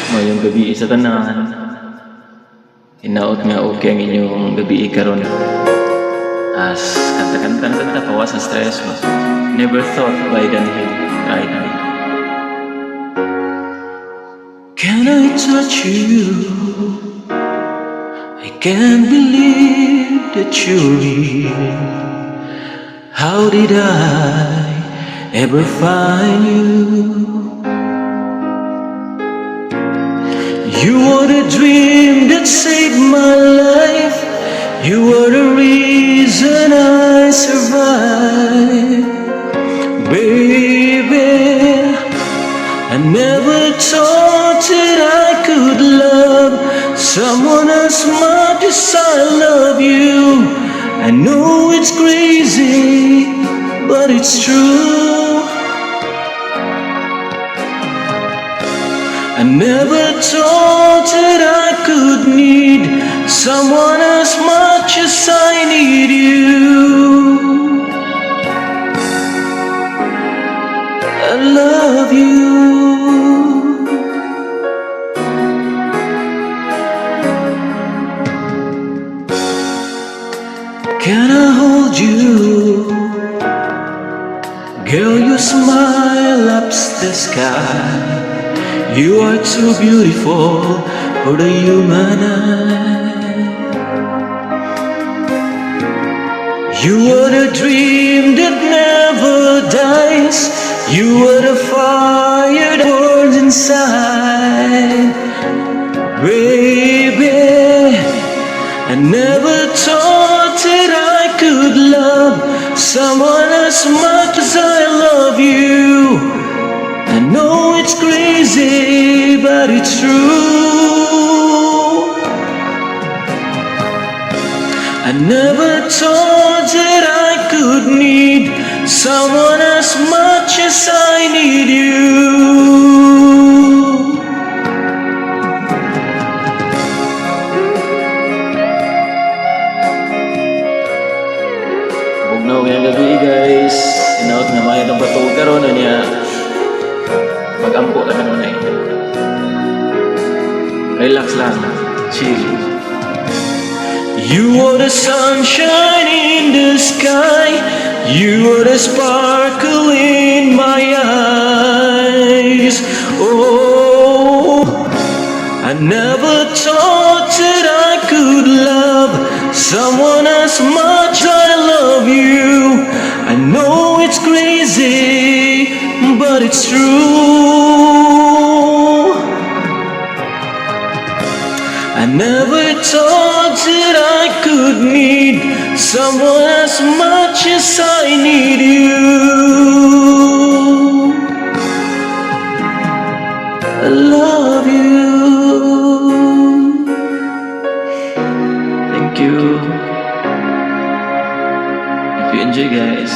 Mayong gabi sa tanan. Hinaot nga okay ang inyong gabi karon. As kanta-kanta pawas sa stress mo. Never thought by the hill guide me. Can I touch you? I can't believe that you're real. How did I ever find you? You are the dream that saved my life. You are the reason I survive. Baby, I never thought that I could love someone as much as I love you. I know it's crazy, but it's true. I never thought that I could need someone as much as I need you. I love you. Can I hold you? Girl, your smile ups the sky. You are too beautiful for the human eye. You are the dream that never dies. You are the fire that burns inside. Baby, I never thought that I could love someone as much as I love you. I know it's crazy, but it's true. I never thought that I could need someone as much as I need you. Bugnaw ngayong gabi guys. Inaot na maya ng bato karon niya. Mag-ampo lang naman eh. Relax lang. Chill. You are the sunshine in the sky. You are the sparkle in my eyes. Oh, I never thought that I could love someone as much as I love you. I know it's crazy, but it's true. I never thought that I could need someone as much as I need you. I love you. Thank you. If you enjoy guys,